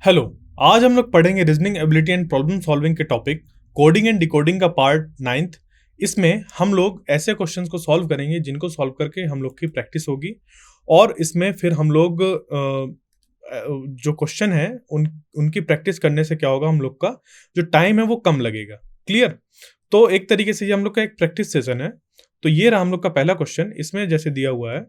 Hello. आज हम लोग पढ़ेंगे reasoning ability and problem solving के टॉपिक कोडिंग एंड डिकोडिंग का पार्ट 9th। इसमें हम लोग ऐसे क्वेश्चंस को सॉल्व करेंगे जिनको सॉल्व करके हम लोग की प्रैक्टिस होगी और इसमें फिर हम लोग जो क्वेश्चन है उनकी प्रैक्टिस करने से क्या होगा, हम लोग का जो टाइम है वो कम लगेगा। क्लियर? तो एक तरीके से ये हम लोग का एक प्रैक्टिस सेशन है। तो ये रहा हम लोग का पहला क्वेश्चन। इसमें जैसे दिया हुआ है,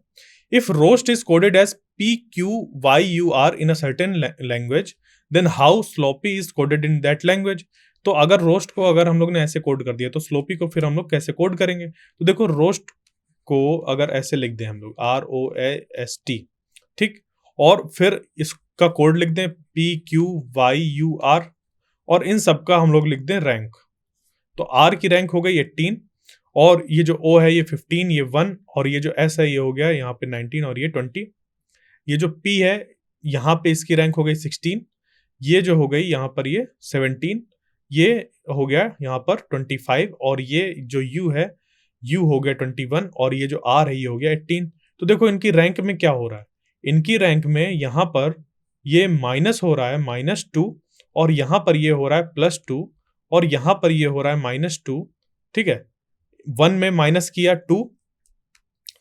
if roast is coded as PQYUR in a certain language, then how sloppy is coded in that language। तो अगर रोस्ट को अगर हम लोग ने ऐसे कोड कर दिया तो स्लोपी को फिर हम लोग कैसे कोड करेंगे? तो देखो, रोस्ट को अगर ऐसे लिख दें हम लोग ROAST, ठीक, और फिर इसका कोड लिख दें PQYUR और इन सब का हम लोग लिख दें रैंक। तो R की रैंक हो गई 18 और ये जो O है ये 15, ये 1 और ये जो S है ये हो गया यहाँ पे 19 और ये 20। ये जो P है यहाँ पे इसकी रैंक हो गई 16, ये जो हो गई यहाँ पर ये 17, ये हो गया यहाँ पर 25 और ये जो U है U हो गया 21 और ये जो R है ये हो गया 18। तो देखो इनकी रैंक में क्या हो रहा है, इनकी रैंक में यहाँ पर ये माइनस हो रहा है -2 और यहाँ पर ये हो रहा है +2 और यहाँ पर ये हो रहा है -2। ठीक है, 1 में माइनस किया 2,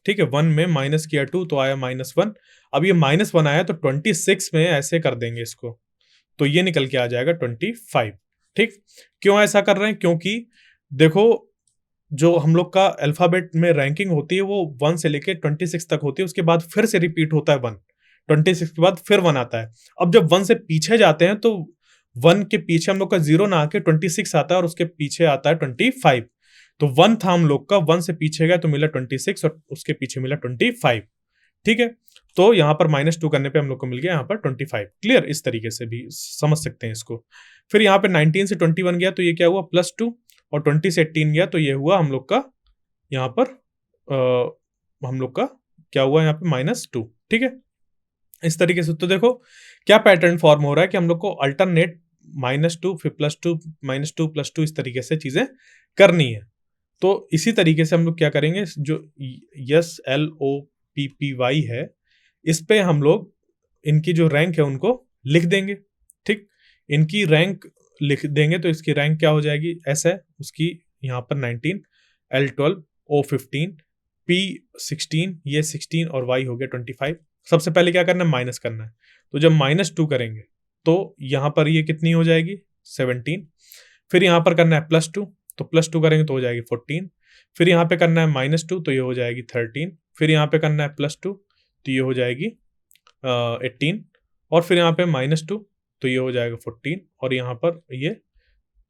ठीक है, 1 में माइनस किया 2 तो आया -1। अब ये -1 आया तो 26 में ऐसे कर देंगे इसको, तो ये निकल के आ जाएगा 25। ठीक, क्यों ऐसा कर रहे हैं? क्योंकि देखो, जो हम लोग का अल्फाबेट में रैंकिंग होती है वो 1 से लेके 26 तक होती है, उसके बाद फिर से रिपीट होता है 1, 26 के बाद फिर 1 आता है। अब जब 1 से पीछे जाते हैं तो 1 के पीछे हम लोग का 0 ना आके 26 आता है और उसके पीछे आता है 25। तो 1 था हम लोग का, 1 से पीछे गया तो मिला 26 और उसके पीछे मिला 25। ठीक है, तो यहाँ पर -2 करने पे हम लोग को मिल गया यहाँ पर 25। क्लियर? इस तरीके से भी समझ सकते हैं इसको। फिर यहाँ पे 19 से 21 गया तो ये क्या हुआ +2 और 20 से 18 गया तो ये हुआ हम लोग का यहाँ पर हम लोग का क्या हुआ यहाँ पे -2। ठीक है, इस तरीके से। तो देखो क्या पैटर्न फॉर्म हो रहा है कि हम लोग को अल्टरनेट -2 फिर +2 -2 +2 इस तरीके से चीजें करनी है। तो इसी तरीके से हम लोग क्या करेंगे, जो SLOPPY है इस पे हम लोग इनकी जो रैंक है उनको लिख देंगे। ठीक, इनकी रैंक लिख देंगे तो इसकी रैंक क्या हो जाएगी, S है उसकी यहाँ पर 19, L12 O15 P16 ये 16 और Y हो गया 25। सबसे पहले क्या करना है, माइनस करना है। तो जब -2 करेंगे तो यहाँ पर ये कितनी हो जाएगी 17। फिर यहाँ पर करना है +2 तो +2 करेंगे तो हो जाएगी 14। फिर यहाँ पे करना है -2 तो ये हो जाएगी 13। फिर यहाँ पे करना है +2 तो ये हो जाएगी 18 और फिर यहाँ पे -2 तो ये हो जाएगा 14 और यहाँ पर ये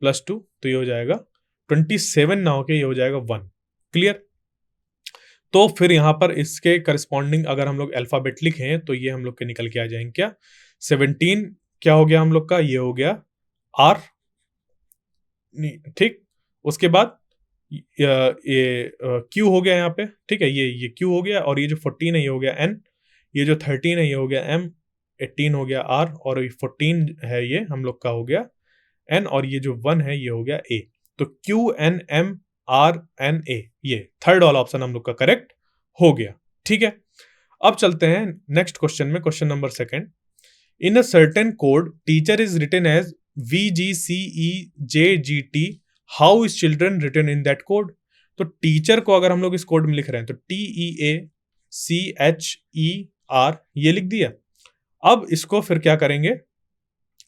+2 तो ये हो जाएगा 27 ना होके ये हो जाएगा 1। क्लियर? तो फिर यहाँ पर इसके करस्पॉन्डिंग अगर हम लोग अल्फाबेट लिखें तो ये हम लोग के निकल के आ जाएंगे क्या, 17 क्या हो गया हम लोग का, ये हो गया R। ठीक, उसके बाद ये Q हो गया यहाँ पे। ठीक है, ये Q हो गया और ये जो 14 है ये हो गया N, ये जो 13 है ये हो गया M, 18 हो गया R और 14 है ये हम लोग का हो गया N और ये जो 1 है ये हो गया A। तो QNMRNA ये थर्ड वाला ऑप्शन हम लोग का करेक्ट हो गया। ठीक है, अब चलते हैं नेक्स्ट क्वेश्चन में। Question number 2, in a certain code teacher is written as VGCEJGT, how is children written in that code. तो टीचर को अगर हम लोग इस कोड में लिख रहे हैं तो TEACHER ये लिख दिया। अब इसको फिर क्या करेंगे,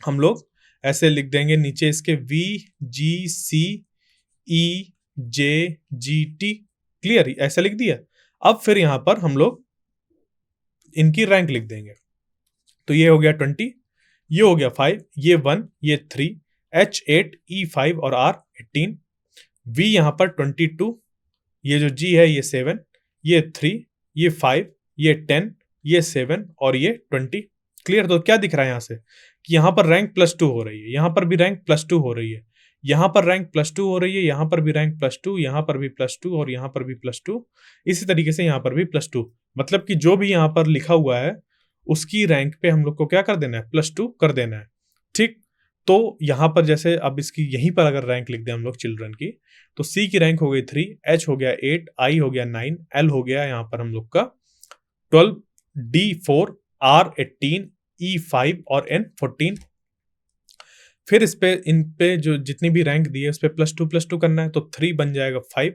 हम लोग ऐसे लिख देंगे नीचे इसके VGCEJGT। क्लियर? ऐसा लिख दिया। अब फिर यहां पर हम लोग इनकी रैंक लिख देंगे। तो ये हो गया 20, ये हो गया 5, ये 1, ये 3, H8 E5 और R 18, V यहां पर 22, ये जो G है ये 7, ये 3, ये 5, ये 10, ये 7 और ये 20। क्लियर? तो क्या दिख रहा है यहां से कि यहां पर रैंक +2 हो रही है, यहां पर भी रैंक +2 हो रही है, यहां पर रैंक +2 हो रही है, यहां पर भी रैंक +2, यहां पर भी +2 और यहां पर भी +2। इसी तरीके से यहां पर भी +2। मतलब कि जो भी यहां पर लिखा हुआ है उसकी रैंक पे हम लोग को क्या कर देना है, +2 कर देना है। ठीक, तो यहां पर जैसे अब इसकी यहीं पर अगर रैंक लिख दें हम लोग चिल्ड्रन की, तो C की रैंक हो गई 3, H हो गया 8, I हो गया 9, L हो गया यहां पर हम लोग का 12, D 4, R 18, E 5 और N 14। फिर इस पे इन पे जो जितनी भी रैंक दी है उस पे +2 करना है, तो 3 बन जाएगा 5,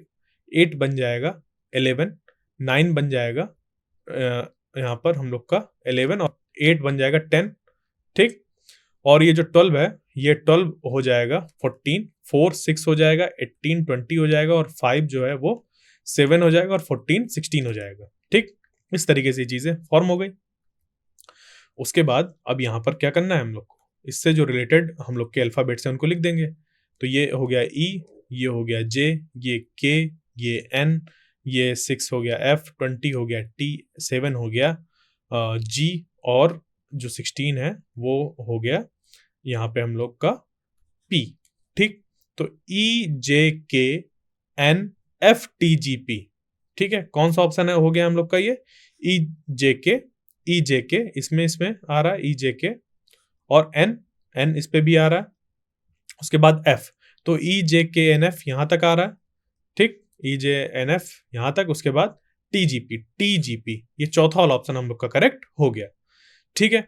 8 बन जाएगा 11, 9 बन जाएगा यहाँ पर हम लोग का 11 और 8 बन जाएगा 10, ठीक। और ये जो 12 है ये 12 हो जाएगा 14, 4 6 हो जाएगा, 18 20 हो जाएगा और 5 जो है वो 7 हो जाएगा और 14 16 हो जाएगा, ठीक। इस तरीके से चीजें फॉर्म हो गई। उसके बाद अब यहाँ पर क्या करना है हम लोग को, इससे जो रिलेटेड हम लोग के अल्फाबेट्स हैं उनको लिख देंगे। तो ये हो गया ई, ये हो गया जे, ये के, ये एन, ये 6 हो गया एफ, 20 हो गया टी, 7 हो गया जी और जो 16 है वो हो गया यहाँ पे हम लोग का पी, ठीक। तो E J K N F T G P, ठीक है। कौन सा ऑप्शन है हो गया हम लोग का ये ई जे के, इसमें आ रहा है ई जे के और एन इस पे भी आ रहा है। उसके बाद एफ, तो E J K N F यहां तक आ रहा है, ठीक। ई जे एन एफ यहां तक, उसके बाद टीजीपी ये चौथा वाला ऑप्शन हम लोग का करेक्ट हो गया, ठीक है।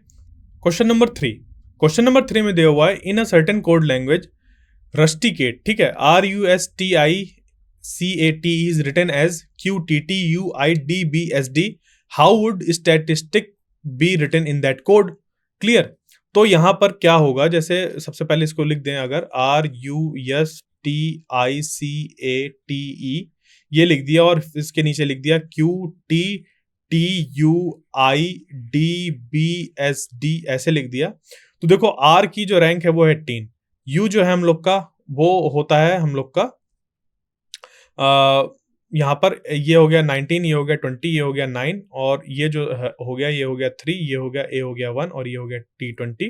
क्वेश्चन नंबर 3 में दिया हुआ है in a certain code language rusticate, ठीक है, RUSTICAT is written as QTTUIDBSD. How would statistic be written in that code? Clear. तो यहां पर क्या होगा, जैसे सबसे पहले इसको लिख दें, अगर RUSTICATE ये लिख दिया और इसके नीचे लिख दिया QTTUIDBSD ऐसे लिख दिया, तो देखो आर की जो रैंक है वो है 10, यू जो है हम लोग का वो होता है हम लोग का यहाँ पर ये हो गया 19, ये हो गया 20, ये हो गया 9 और ये जो हो गया ये हो गया 3, ये हो गया ए हो गया 1 और ये हो गया T20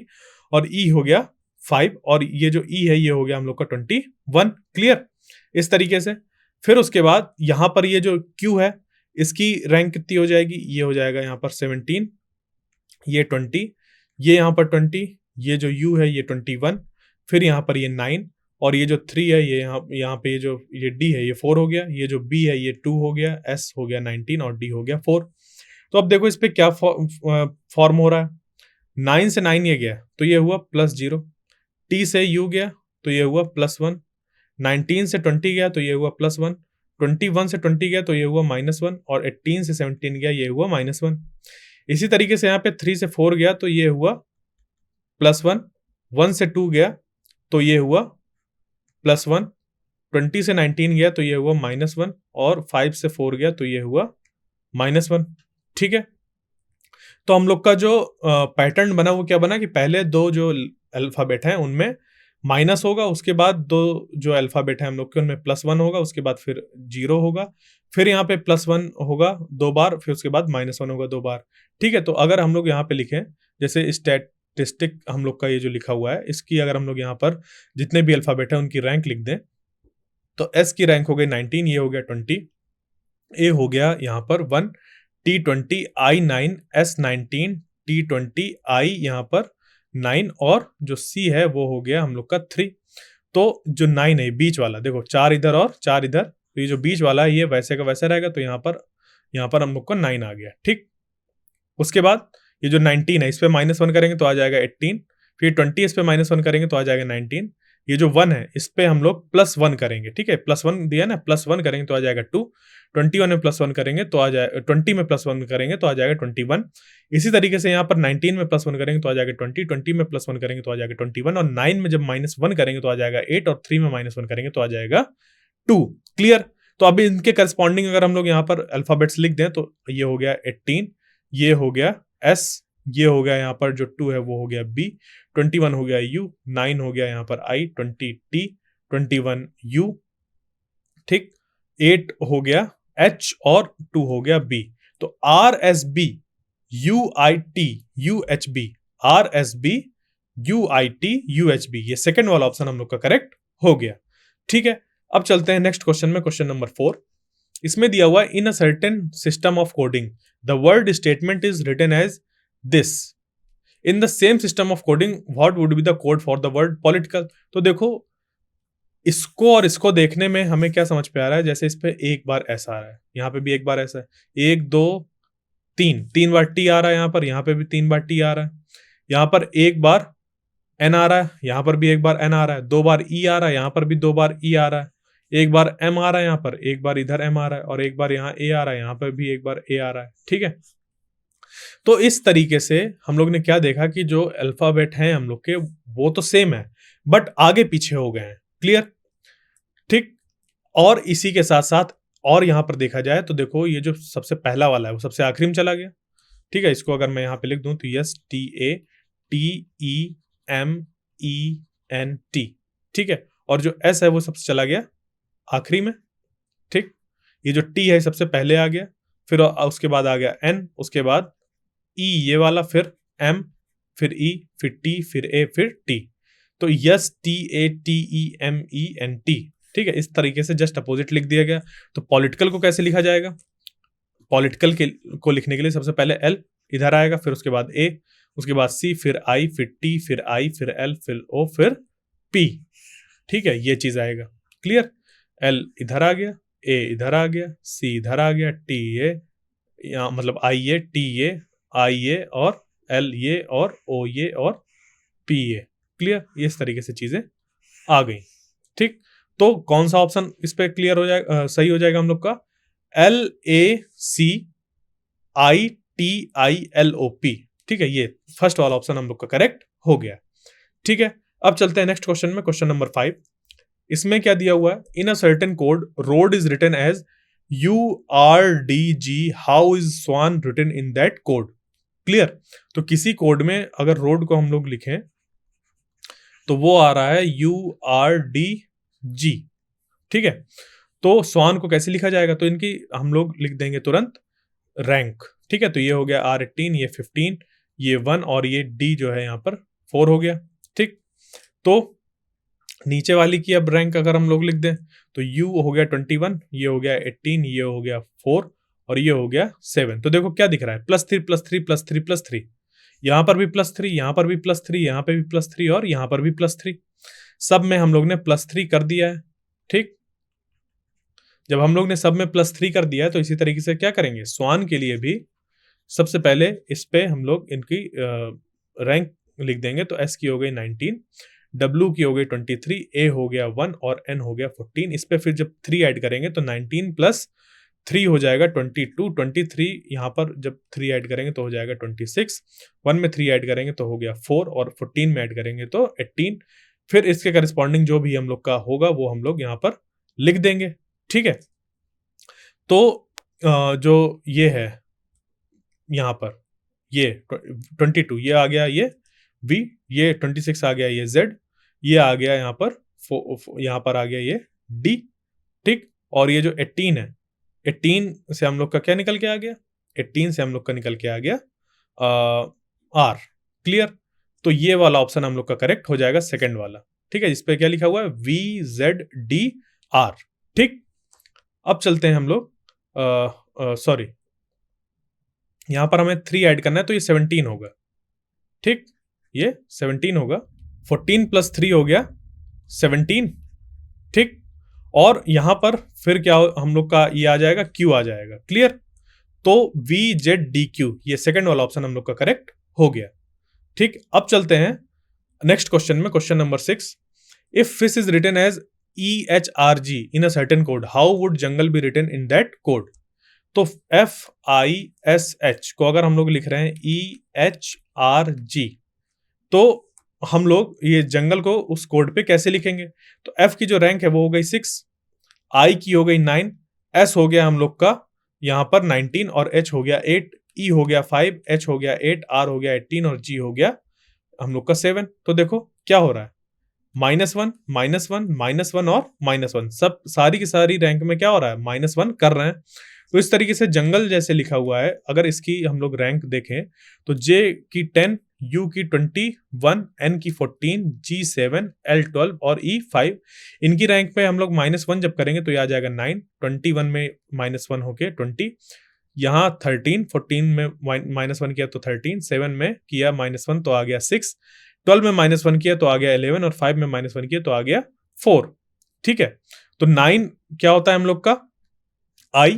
और ई हो गया 5 और ये जो ई है ये हो गया हम लोग का 21, क्लियर। इस तरीके से फिर उसके बाद यहाँ पर ये जो क्यू है इसकी रैंक कितनी हो जाएगी, ये हो जाएगा यहाँ पर 17, ये 20, ये यहाँ पर 20, ये जो यू है ये 21, फिर यहाँ पर ये 9 और ये जो 3 है ये यहाँ पे ये डी है ये 4 हो गया, ये जो बी है ये 2 हो गया, एस हो गया 19 और डी हो गया 4। तो अब देखो इस पे क्या फॉर्म हो रहा है, 9 से 9 ये गया तो ये हुआ +0, टी से यू गया तो ये हुआ +1, 19 से 20 गया तो ये हुआ +1, 21 से 20 गया तो ये हुआ -1 और 18 से 17 गया ये हुआ -1। इसी तरीके से यहाँ पे 3 से 4 गया तो ये हुआ +1, 1 से 2 गया तो ये हुआ +1, 20 से 19 गया तो ये हुआ -1 और 5 से 4 गया तो ये हुआ -1, ठीक है। तो हम लोग का जो पैटर्न बना वो क्या बना कि पहले दो जो अल्फाबेट हैं उनमें माइनस होगा, उसके बाद दो जो अल्फाबेट हैं हम लोग के उनमें +1 होगा, उसके बाद फिर 0 होगा, फिर यहाँ पे +1 होगा 2 बार, फिर उसके बाद -1 होगा 2 बार, ठीक है। तो अगर हम लोग यहाँ पे लिखें जैसे स्टैटिस्टिक हम लोग का ये जो लिखा हुआ है इसकी अगर हम लोग यहाँ पर जितने भी अल्फाबेट हैं उनकी रैंक लिख दें तो एस की रैंक हो गई 19, ये हो गया 20, ए हो गया यहाँ पर 1, T20 I9 S19 T20 I यहाँ पर 9 और जो C है वो हो गया हम लोग का 3। तो जो 9 है बीच वाला, देखो 4 इधर और 4 इधर, तो ये जो बीच वाला है ये वैसे का वैसा रहेगा, तो यहाँ पर हम लोग का 9 आ गया, ठीक। उसके बाद ये जो 19 है इस पे -1 करेंगे तो आ जाएगा 18, फिर 20 इस पे -1 करेंगे तो आ जाएगा 19, ये जो 1 है इस पे हम लोग +1 करेंगे, ठीक है, +1 दिया ना, +1 करेंगे तो आ जाएगा 2, 21 में +1 करेंगे तो आ जाएगा 20 में +1 करेंगे तो आ जाएगा 21। इसी तरीके से यहाँ पर 19 में +1 करेंगे तो आ जाएगा 20, 20 में +1 करेंगे तो आ जाएगा 21 और 9 में जब -1 करेंगे तो आ जाएगा 8 और 3 में -1 करेंगे तो आ जाएगा 2, क्लियर। तो अभी इनके करस्पॉन्डिंग अगर हम लोग यहाँ पर अल्फाबेट्स लिख दें तो ये हो गया 18, ये हो गया एस, ये हो गया यहाँ पर जो 2 है वो हो गया बी, 21 हो गया यू, 9 हो गया यहाँ पर आई, 20 टी, 21 यू, ठीक, 8 हो गया एच और 2 हो गया बी। तो R S B U I T U H B, R S B U I T U H B, ये सेकेंड वाला ऑप्शन हम लोग का करेक्ट हो गया, ठीक है। अब चलते हैं नेक्स्ट क्वेश्चन में, क्वेश्चन नंबर 4। इसमें दिया हुआ in a certain system of coding the word statement is written as this, in the same system of coding what would be the code for the word political. तो देखो इसको और इसको देखने में हमें क्या समझ पे आ रहा है, जैसे इस पे एक बार ऐसा आ रहा है, यहाँ पे भी एक बार ऐसा है, 1 2 3 बार टी आ रहा है, यहाँ पे भी 3 बार टी आ रहा है, यहाँ पर एक बार एन आ रहा है, यहाँ पर भी एक बार एन आ रहा है, 2 बार ई आ रहा है, यहाँ पर भी 2 बार ई आ रहा है, एक बार एम आ रहा है यहाँ पर, एक बार इधर एम आ रहा है, और एक बार यहाँ ए आ रहा है, यहाँ पर भी एक बार ए आ रहा है। ठीक है, तो इस तरीके से हम लोग ने क्या देखा कि जो अल्फाबेट हैं हम लोग के वो तो सेम है, बट आगे पीछे हो गए हैं। क्लियर? ठीक। और इसी के साथ साथ और यहां पर देखा जाए तो देखो ये जो सबसे पहला वाला है वो सबसे आखिरी में चला गया। ठीक है, इसको अगर मैं यहां पे लिख दूं तो यस TATEMENT। ठीक है, और जो एस है वो सबसे चला गया आखिरी में। ठीक, ये जो टी है सबसे पहले आ गया, फिर उसके बाद आ गया एन, उसके बाद ई ये वाला, फिर एम, फिर ई, फिर टी, फिर ए, फिर टी। तो यस TATEMENT। ठीक है, इस तरीके से जस्ट अपोजिट लिख दिया गया। तो पॉलिटिकल को कैसे लिखा जाएगा? पॉलिटिकल को लिखने के लिए सबसे पहले एल इधर आएगा, फिर उसके बाद ए, उसके बाद सी, फिर आई, फिर टी, फिर आई, फिर एल, फिर ओ, फिर पी। ठीक है, ये चीज आएगा। क्लियर? एल इधर आ गया, ए इधर आ गया, सी इधर आ गया, टी ए यहाँ मतलब आई ए, टी ए, आई ए, और एल ये, और ओ ये, और पी ए। क्लियर? इस तरीके से चीजें आ गई। ठीक, तो कौन सा ऑप्शन इस पे क्लियर हो जाएगा, सही हो जाएगा हम लोग का? LACITILOP। ठीक है, ये फर्स्ट वाला ऑप्शन हम लोग का करेक्ट हो गया। ठीक है, अब चलते हैं नेक्स्ट क्वेश्चन में, क्वेश्चन नंबर 5। इसमें क्या दिया हुआ है? In a certain code road is written as URDG, how is swan written in that code? Clear? तो किसी कोड में अगर रोड को हम लोग लिखें तो वो आ रहा है URDG। ठीक है, तो स्वान को कैसे लिखा जाएगा? तो इनकी हम लोग लिख देंगे तुरंत रैंक। ठीक है, तो ये हो गया R18, ये 15, ये 1, और ये D जो है यहाँ पर 4 हो गया। ठीक, तो नीचे वाली की अब रैंक अगर हम लोग लिख दें तो U हो गया 21, ये हो गया 18, ये हो गया 4, और ये हो गया 7। तो देखो क्या दिख रहा है, +3 +3 +3 +3, यहां पर भी +3, यहां पर भी +3, यहां पर भी +3, और यहां पर भी +3। सब में हम लोग ने +3 कर दिया है। ठीक, जब हम लोग ने सब में +3 कर दिया है तो इसी तरीके से क्या करेंगे, स्वान के लिए भी सबसे पहले इस पे हम लोग इनकी रैंक लिख देंगे। तो एस की हो गई 19, डब्ल्यू की हो गई 23, ए हो गया 1, और एन हो गया 14। इस पे फिर जब 3 ऐड करेंगे तो 19 + 3 हो जाएगा 22, 23 यहाँ पर जब 3 ऐड करेंगे तो हो जाएगा 26, 1 में 3 ऐड करेंगे तो हो गया 4, और 14 में ऐड करेंगे तो 18। फिर इसके करस्पॉन्डिंग जो भी हम लोग का होगा वो हम लोग यहाँ पर लिख देंगे। ठीक है, तो जो ये है यहाँ पर ये 22 ये आ गया, ये V, ये 26 आ गया, ये Z, ये आ गया यहाँ पर यहाँ पर आ गया ये D। ठीक, और ये जो 18 है, 18 से हम लोग का क्या निकल के आ गया? 18 से हम लोग का निकल के आ गया R। क्लियर? तो ये वाला ऑप्शन हम लोग का करेक्ट हो जाएगा, सेकंड वाला। ठीक है, इस पे क्या लिखा हुआ है? VZDR। ठीक, अब चलते हैं हम लोग, सॉरी यहां पर हमें 3 ऐड करना है तो ये 17 होगा। ठीक, ये 17 होगा, 14 + 3 हो गया 17। ठीक, और यहां पर फिर क्या हम लोग का ये आ जाएगा, Q आ जाएगा। क्लियर? तो VZDQ ये सेकंड वाला ऑप्शन हम लोग का करेक्ट हो गया। ठीक, अब चलते हैं नेक्स्ट क्वेश्चन में, question number 6। If fish is written as EHRG in a certain code, how would jungle be written in that code? तो FISH को अगर हम लोग लिख रहे हैं EHRG, तो हम लोग ये जंगल को उस कोड पे कैसे लिखेंगे? तो F की जो रैंक है वो हो गई 6, I की हो गई 9, S हो गया हम लोग का यहाँ पर 19, और H हो गया 8, E हो गया 5, H हो गया 8, R हो गया 18, और G हो गया हम लोग का 7। तो देखो क्या हो रहा है, -1 -1 -1 और -1, सब सारी की सारी रैंक में क्या हो रहा है, -1 कर रहे हैं। तो इस तरीके से जंगल जैसे लिखा हुआ है, अगर इसकी हम लोग रैंक देखें तो J की 10, U की 21, N की 14, G 7, L 12, और E 5। इनकी रैंक पे हम लोग -1 जब करेंगे तो ये आ जाएगा 9, 21 में -1 होके 20, यहाँ 13, 14 में -1 किया तो 13, 7 में किया -1 तो आ गया 6, 12 में -1 किया तो आ गया 11, और 5 में -1 किया तो आ गया 4। ठीक है, तो 9 क्या होता है हम लोग का I,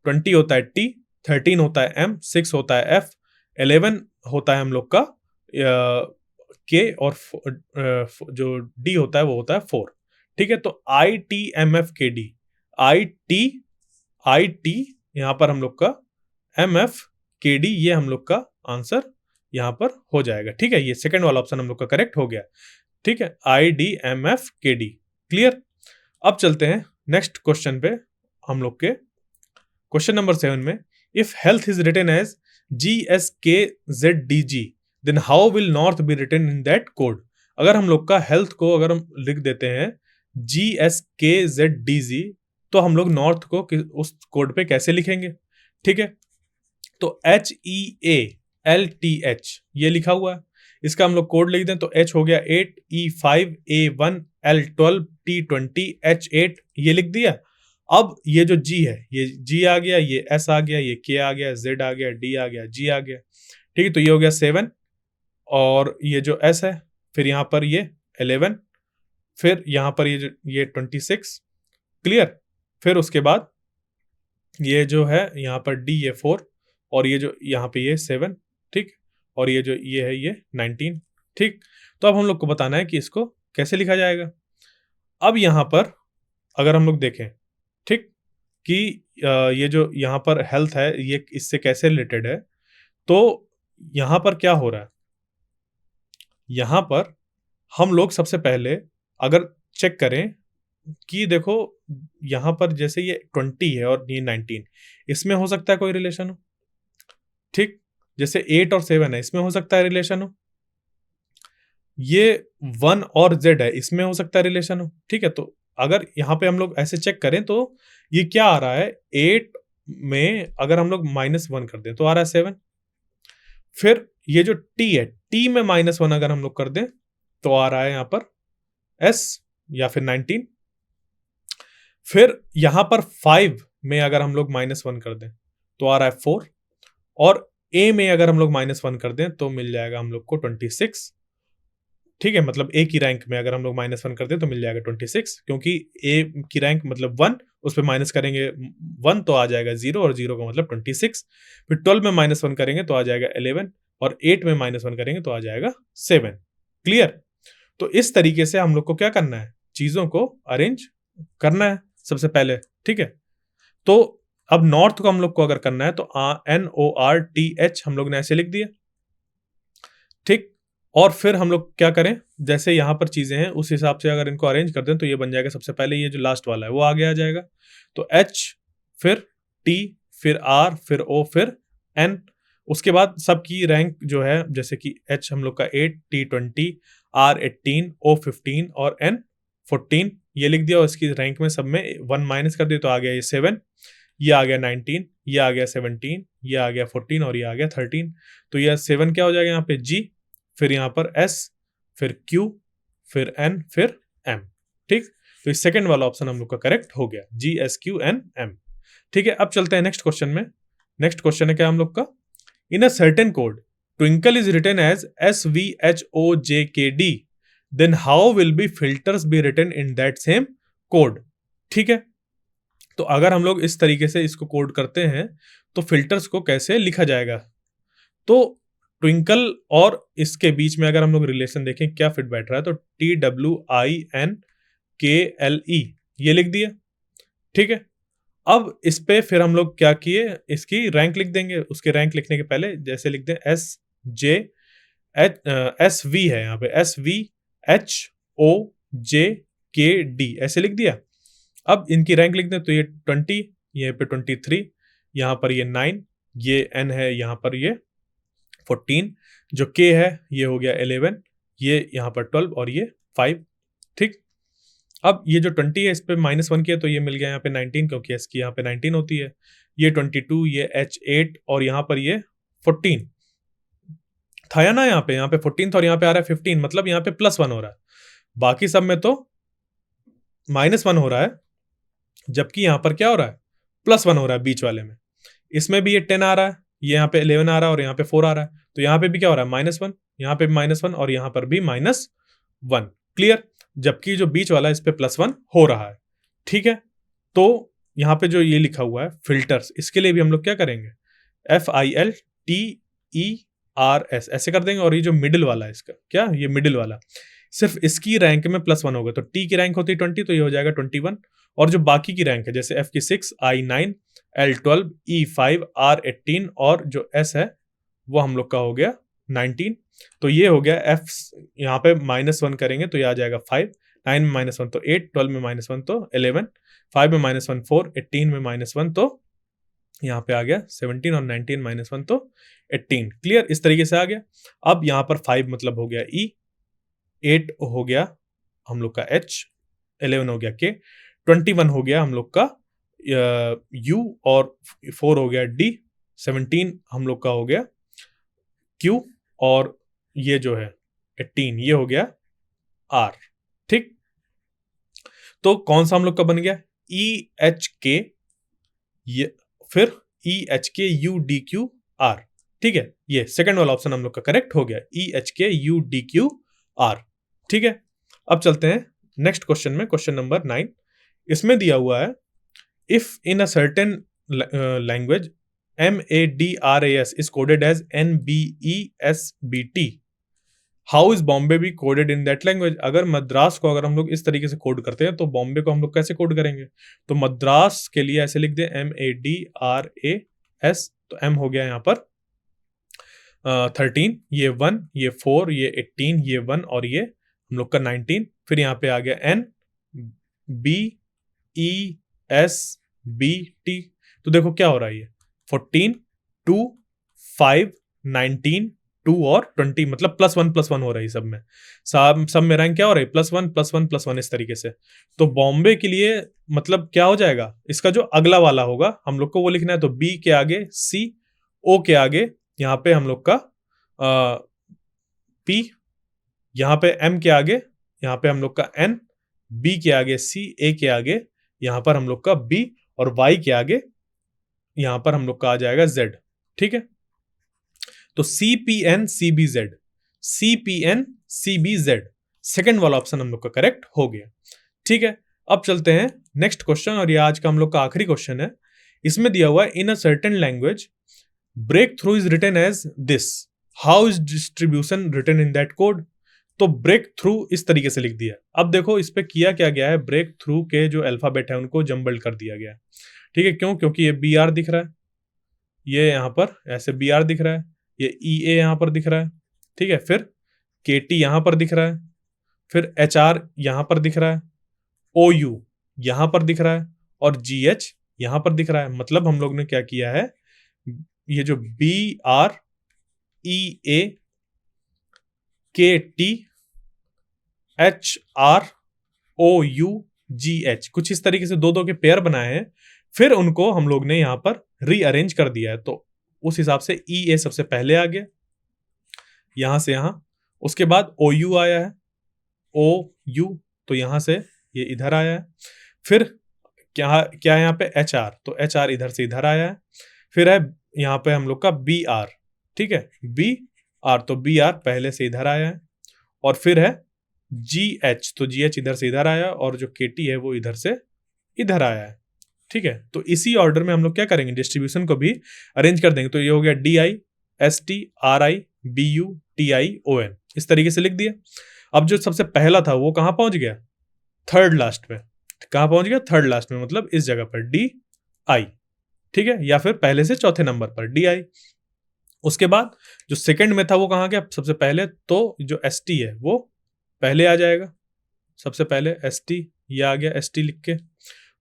20 होता है T, 13 होता है M, 6 होता है F, 11 होता है हम लोग का के और जो डी होता है वो होता है 4। ठीक है, तो ITMFKD, आई टी यहाँ पर हम लोग का MFKD, ये हम लोग का आंसर यहाँ पर हो जाएगा। ठीक है, ये सेकंड वाला ऑप्शन हम लोग का करेक्ट हो गया। ठीक है, IDMFKD। क्लियर। अब चलते हैं नेक्स्ट क्वेश्चन पे हम लोग के क्वेश्चन नंबर 7 में। If health is written as GSKZDG then how will north be written in that code. अगर हम लोग का हेल्थ को अगर हम लिख देते हैं GSKZDG, तो हम लोग नॉर्थ को उस कोड पे कैसे लिखेंगे? ठीक है, तो HEALTH ये लिखा हुआ है, इसका हम लोग कोड लिख दें तो H हो गया 8, E5, A1, L12, T20, H8 ये लिख दिया। अब ये जो G है, ये G आ गया, ये S आ गया, ये K आ गया, Z आ गया, D आ गया, G आ गया। ठीक है, तो ये हो गया 7, और ये जो S है, फिर यहाँ पर ये 11, फिर यहाँ पर ये 26। क्लियर। फिर उसके बाद ये जो है यहाँ पर D, ये 4, और ये जो यहाँ पे ये 7। ठीक, और ये जो ये है ये 19। ठीक, तो अब हम लोग को बताना है कि इसको कैसे लिखा जाएगा। अब यहाँ पर अगर हम लोग देखें, ठीक, कि ये जो यहाँ पर हेल्थ है ये इससे कैसे रिलेटेड है, तो यहाँ पर क्या हो रहा है, यहाँ पर हम लोग सबसे पहले अगर चेक करें कि देखो यहाँ पर जैसे ये 20 है और ये 19, इसमें हो सकता है कोई रिलेशन हो। ठीक, जैसे 8 और 7 है, इसमें हो सकता है रिलेशन हो। ये 1 और Z है, इसमें हो सकता है रिलेशन हो। ठीक है, तो अगर यहाँ पे हम लोग ऐसे चेक करें तो ये क्या आ रहा है, 8 में अगर हम लोग -1 कर दें तो आ रहा है 7। फिर ये जो T है, T में -1 अगर हम लोग कर दें तो आ रहा है यहाँ पर S या फिर 19। फिर यहाँ पर 5 में अगर हम लोग -1 कर दें तो आ रहा है 4, और A में अगर हम लोग -1 कर दें तो मिल जाएगा हम लोग को 26। ठीक है, मतलब A की रैंक में अगर हम लोग -1 कर दें तो मिल जाएगा 26, क्योंकि A की रैंक मतलब 1, उस पर माइनस करेंगे 1 तो आ जाएगा 0, और 0 का मतलब 26। फिर 12 में -1 करेंगे तो आ जाएगा 11, और 8 में -1 करेंगे तो आ जाएगा 7। क्लियर। तो इस तरीके से हम लोग को क्या करना है, चीजों को अरेंज करना है सबसे पहले। ठीक है, तो अब नॉर्थ को हम लोग को अगर करना है तो NORTH हम लोग ने ऐसे लिख दिया। ठीक, और फिर हम लोग क्या करें, जैसे यहाँ पर चीजें हैं उस हिसाब से अगर इनको अरेंज कर दें तो ये बन जाएगा। सबसे पहले ये जो लास्ट वाला है वो आगे आ जाएगा, तो H, फिर T, फिर R, फिर O, फिर N। उसके बाद सबकी रैंक जो है, जैसे कि H हम लोग का 8, T 20, R 18, O 15 और N 14 ये लिख दिया, और इसकी रैंक में सब में 1 माइनस कर दिया तो आ गया ये 7, ये आ गया 19, ये आ गया 17, ये आ गया 14 और ये आ गया 13। तो ये 7 क्या हो जाएगा यहाँ पे G, फिर यहाँ पर S, फिर Q, फिर N, फिर M। ठीक, तो इस सेकंड वाला ऑप्शन हम लोग का करेक्ट हो गया, GSQNM। ठीक है, अब चलते हैं नेक्स्ट क्वेश्चन में। नेक्स्ट क्वेश्चन है क्या हम लोग का, in a certain code twinkle is written as SVHOJKD, then how will be filters be written in that same code. ठीक है, तो अगर हम लोग इस तरीके से इसको कोड करते हैं तो फिल्टर्स को कैसे लिखा जाएगा। तो ट्विंकल और इसके बीच में अगर हम लोग रिलेशन देखें क्या फिट बैठ रहा है, तो TWINKLE ये लिख दिया। ठीक है, अब इस पे फिर हम लोग क्या किए, इसकी रैंक लिख देंगे। उसके रैंक लिखने के पहले जैसे लिख दें SV है यहाँ पे SVHOJKD ऐसे लिख दिया। अब इनकी रैंक लिख दें तो ये 20, ये पे 23, यहाँ पर ये 9, ये N है यहाँ पर ये 14, जो K है ये हो गया 11, ये यहाँ पर 12 और ये 5। ठीक, अब ये जो 20 है इस पे -1 किया तो ये मिल गया यहाँ पे 19, क्योंकि S की यहाँ पे 19 होती है। ये 22, ये H8 और यहाँ पर ये 14 था या ना, यहाँ पे 14 था और यहाँ पे आ रहा है 15, मतलब यहाँ पे +1 हो रहा है। बाकी सब में तो -1 हो रहा है, जबकि यहाँ पर क्या हो रहा है, +1 हो रहा है बीच वाले में। इसमें भी ये 10 आ रहा है, ये यहाँ पे 11 आ रहा है और यहाँ पे 4 आ रहा है, तो यहाँ पे भी क्या हो रहा है, -1, यहाँ पे भी -1 और यहाँ पर भी -1। क्लियर, जबकि जो बीच वाला है इस पे +1 हो रहा है। ठीक है, तो यहाँ पे जो ये लिखा हुआ है फिल्टर्स, इसके लिए भी हम लोग क्या करेंगे, FILTERS आर एस ऐसे कर देंगे। और ये जो मिडिल वाला है इसका, क्या ये मिडिल वाला, सिर्फ इसकी रैंक में +1 होगा। तो टी की रैंक होती है 20, तो ये हो जाएगा 21। और जो बाकी की रैंक है, जैसे एफ की 6, आई 9, एल 12, ई 5, आर 18 और जो एस है वो हम लोग का हो गया 19। तो ये हो गया एफ, यहाँ पे -1 करेंगे तो ये आ जाएगा 5, 9 में -1 तो 8, 12 में -1 तो 11, 5 में -1 4, 18 में -1 तो यहाँ पे आ गया 17 और 19 -1 तो 18। क्लियर, इस तरीके से आ गया। अब यहाँ पर 5 मतलब हो गया ई, 8 हो गया हम लोग का एच, 11 हो गया के, 21 हो गया हम लोग का यू और 4 हो गया डी, 17 हम लोग का हो गया क्यू और ये जो है 18 ये हो गया आर। ठीक, तो कौन सा हम लोग का बन गया ई एच के, ये फिर ई एच के यू डी क्यू आर। ठीक है, ये सेकंड वाला ऑप्शन हम लोग का करेक्ट हो गया, ई एच के यू डी क्यू आर। ठीक है, अब चलते हैं नेक्स्ट क्वेश्चन में, क्वेश्चन नंबर 9। इसमें दिया हुआ है if in a certain language MADRAS is coded as NBESBT, how is Bombay be coded in that language. अगर मद्रास को अगर हम लोग इस तरीके से कोड करते हैं तो बॉम्बे को हम लोग कैसे कोड करेंगे। तो मद्रास के लिए ऐसे लिख दे MADRAS, तो M हो गया यहाँ पर 13, ये 1, ये 4, ये 18, ये 1 और ये हम लोग का 19। फिर यहाँ पे आ गया NBESBT। तो देखो क्या हो रहा है, ये 14, 2, 5, 19, 2 और 20, मतलब +1 हो रहा है सब में। सब में रैंक क्या हो रहा है, +1 +1 +1 इस तरीके से। तो बॉम्बे के लिए मतलब क्या हो जाएगा, इसका जो अगला वाला होगा हम लोग को वो लिखना है। तो बी के आगे सी, ओ के आगे यहाँ पे हम लोग का पी, यहाँ पे एम के आगे यहाँ पे हम लोग का एन, बी के आगे सी, ए के आगे यहाँ पर हम लोग का बी और वाई के आगे यहाँ पर हम लोग का आ जाएगा जेड। ठीक है, तो CPN CBZ, CPN CBZ second वाला ऑप्शन हम लोग का करेक्ट हो गया। ठीक है, अब चलते हैं नेक्स्ट क्वेश्चन, और ये आज का हम लोग का आखिरी क्वेश्चन है। इसमें दिया हुआ है in a certain language break through is written as this, how is distribution written in that code. तो ब्रेक थ्रू इस तरीके से लिख दिया। अब देखो इस पे किया क्या गया है, ब्रेक थ्रू के जो अल्फाबेट है उनको जम्बल्ड कर दिया गया है। ठीक है, क्यों, क्योंकि ये BR दिख रहा है, ये यहाँ पर ऐसे BR दिख रहा है, ये EA यहाँ पर दिख रहा है। ठीक है, फिर KT यहाँ पर दिख रहा है, फिर HR यहाँ पर दिख रहा है, OU यहाँ पर दिख रहा है और GH यहाँ पर दिख रहा है। मतलब हम लोग ने क्या किया है, ये जो BR EA KT HR OU GH कुछ इस तरीके से दो दो के पेयर बनाए हैं, फिर उनको हम लोग ने यहाँ पर रीअरेंज कर दिया है। तो उस हिसाब से EA सबसे पहले आ गया यहां से यहां, उसके बाद OU आया है, OU तो यहां से ये इधर आया है, फिर क्या क्या है यहाँ पे HR, तो HR इधर से इधर आया है, फिर है यहाँ पे हम लोग का BR। ठीक है, BR तो BR पहले से इधर आया है, और फिर है GH तो GH इधर से इधर आया, और जो KT है वो इधर से इधर आया है। ठीक है, तो इसी ऑर्डर में हम लोग क्या करेंगे, डिस्ट्रीब्यूशन को भी अरेंज कर देंगे। तो ये हो गया DI ST RI BU TI ON, इस तरीके से लिख दिया। अब जो सबसे पहला था वो कहां पहुंच गया, थर्ड लास्ट में। कहां पहुंच गया, थर्ड लास्ट में, मतलब इस जगह पर DI। ठीक है, या फिर पहले से चौथे नंबर पर DI। उसके बाद जो सेकंड में था वो कहां गया सबसे पहले, तो जो ST है वो पहले आ जाएगा, सबसे पहले ST, ये आ गया ST लिख के।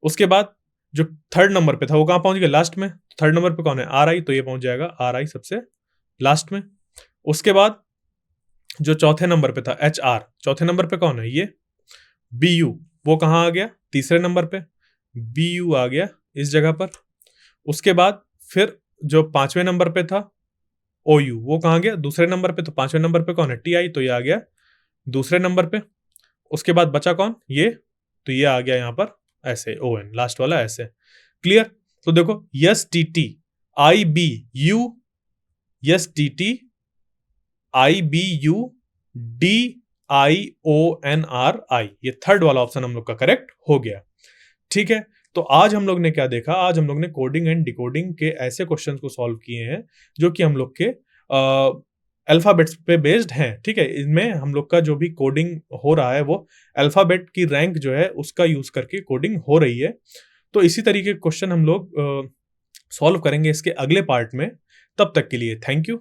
उसके बाद जो थर्ड नंबर पे था वो कहां पहुंच गया, लास्ट में। थर्ड नंबर पे कौन है, RI, तो ये पहुंच जाएगा RI सबसे लास्ट में। उसके बाद जो चौथे नंबर पे था HR, चौथे नंबर पे कौन है, ये BU, वो कहां आ गया, तीसरे नंबर पे BU आ गया इस जगह पर। उसके बाद फिर जो पांचवें नंबर पे था OU, वो कहां गया, दूसरे नंबर पे। तो पांचवें नंबर पे कौन है, TI, तो ये आ गया दूसरे नंबर पे। उसके बाद बचा कौन, ये, तो ये आ गया यहाँ पर ऐसे ON, लास्ट वाला ऐसे। क्लियर, तो देखो STT IBU, STT IBU DIONRI, ये थर्ड वाला ऑप्शन हम लोग का करेक्ट हो गया। ठीक है, तो आज हम लोग ने क्या देखा, आज हम लोग ने कोडिंग एंड डिकोडिंग के ऐसे क्वेश्चंस को सॉल्व किए हैं जो कि हम लोग के अल्फ़ाबेट्स पे बेस्ड हैं, ठीक है? इनमें हम लोग का जो भी कोडिंग हो रहा है, वो अल्फ़ाबेट की रैंक जो है, उसका यूज़ करके कोडिंग हो रही है। तो इसी तरीके के क्वेश्चन हम लोग सॉल्व करेंगे इसके अगले पार्ट में। तब तक के लिए थैंक यू।